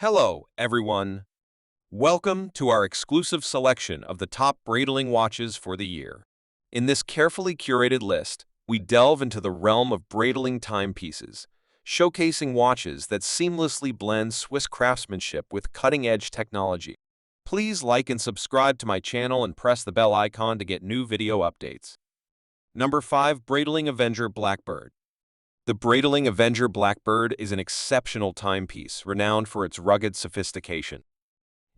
Hello, everyone. Welcome to our exclusive selection of the top Breitling watches for the year. In this carefully curated list, we delve into the realm of Breitling timepieces, showcasing watches that seamlessly blend Swiss craftsmanship with cutting-edge technology. Please like and subscribe to my channel and press the bell icon to get new video updates. Number 5. Breitling Avenger BlackBird. The Breitling Avenger BlackBird is an exceptional timepiece renowned for its rugged sophistication.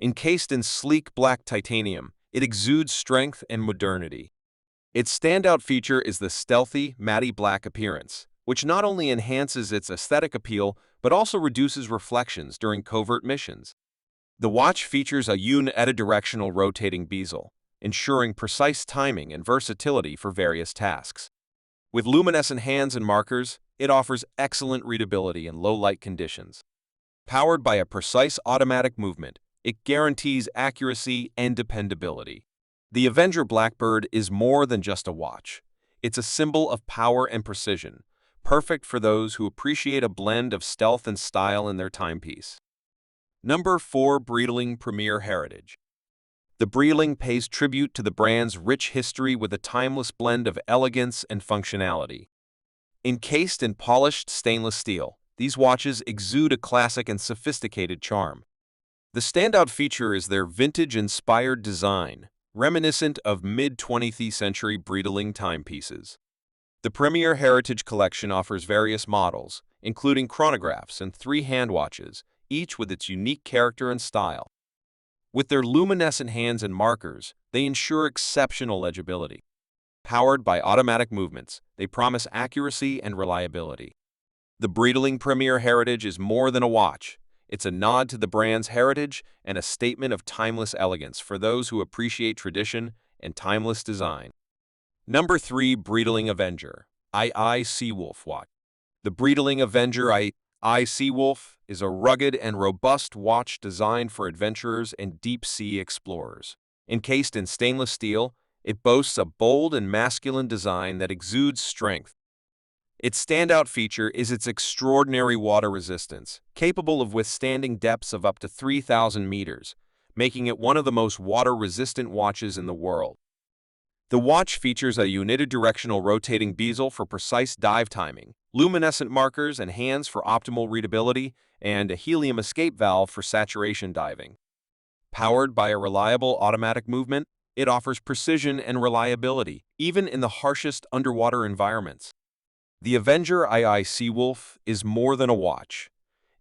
Encased in sleek black titanium, it exudes strength and modernity. Its standout feature is the stealthy, matte black appearance, which not only enhances its aesthetic appeal but also reduces reflections during covert missions. The watch features a unidirectional rotating bezel, ensuring precise timing and versatility for various tasks. With luminescent hands and markers, it offers excellent readability in low-light conditions. Powered by a precise automatic movement, it guarantees accuracy and dependability. The Avenger BlackBird is more than just a watch. It's a symbol of power and precision, perfect for those who appreciate a blend of stealth and style in their timepiece. Number 4. Breitling Premier Heritage. The Breitling pays tribute to the brand's rich history with a timeless blend of elegance and functionality. Encased in polished stainless steel, these watches exude a classic and sophisticated charm. The standout feature is their vintage-inspired design, reminiscent of mid-20th century Breitling timepieces. The Premier Heritage Collection offers various models, including chronographs and 3 hand watches, each with its unique character and style. With their luminescent hands and markers, they ensure exceptional legibility. Powered by automatic movements, they promise accuracy and reliability. The Breitling Premier Heritage is more than a watch. It's a nod to the brand's heritage and a statement of timeless elegance for those who appreciate tradition and timeless design. Number 3. Breitling Avenger II Seawolf watch. The Breitling Avenger II Seawolf is a rugged and robust watch designed for adventurers and deep-sea explorers. Encased in stainless steel, it boasts a bold and masculine design that exudes strength. Its standout feature is its extraordinary water resistance, capable of withstanding depths of up to 3,000 meters, making it one of the most water-resistant watches in the world. The watch features a unidirectional rotating bezel for precise dive timing, luminescent markers and hands for optimal readability, and a helium escape valve for saturation diving. Powered by a reliable automatic movement, it offers precision and reliability, even in the harshest underwater environments. The Avenger II Seawolf is more than a watch.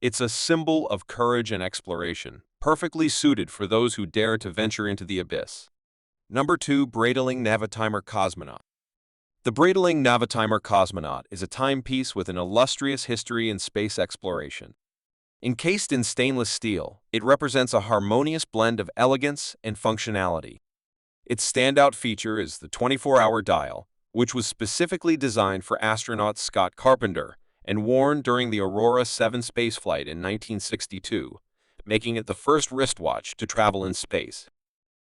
It's a symbol of courage and exploration, perfectly suited for those who dare to venture into the abyss. Number 2. Breitling Navitimer Cosmonaut. The Breitling Navitimer Cosmonaut is a timepiece with an illustrious history in space exploration. Encased in stainless steel, it represents a harmonious blend of elegance and functionality. Its standout feature is the 24-hour dial, which was specifically designed for astronaut Scott Carpenter and worn during the Aurora 7 spaceflight in 1962, making it the first wristwatch to travel in space.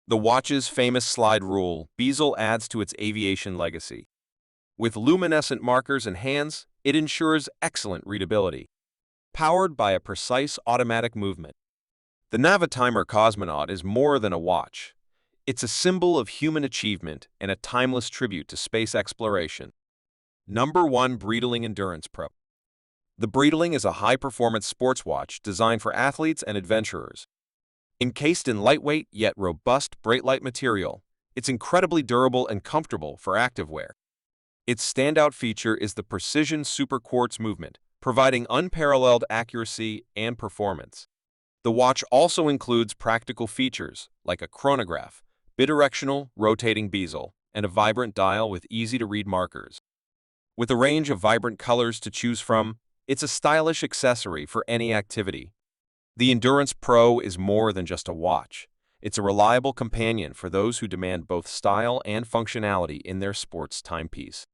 The watch's famous slide rule bezel adds to its aviation legacy. With luminescent markers and hands, it ensures excellent readability. Powered by a precise automatic movement, the Navitimer Cosmonaut is more than a watch. It's a symbol of human achievement and a timeless tribute to space exploration. Number 1. Breitling Endurance Pro. The Breitling is a high-performance sports watch designed for athletes and adventurers. Encased in lightweight yet robust Breitling material, it's incredibly durable and comfortable for activewear. Its standout feature is the precision super quartz movement, providing unparalleled accuracy and performance. The watch also includes practical features like a chronograph, bidirectional rotating bezel, and a vibrant dial with easy-to-read markers. With a range of vibrant colors to choose from, it's a stylish accessory for any activity. The Endurance Pro is more than just a watch. It's a reliable companion for those who demand both style and functionality in their sports timepiece.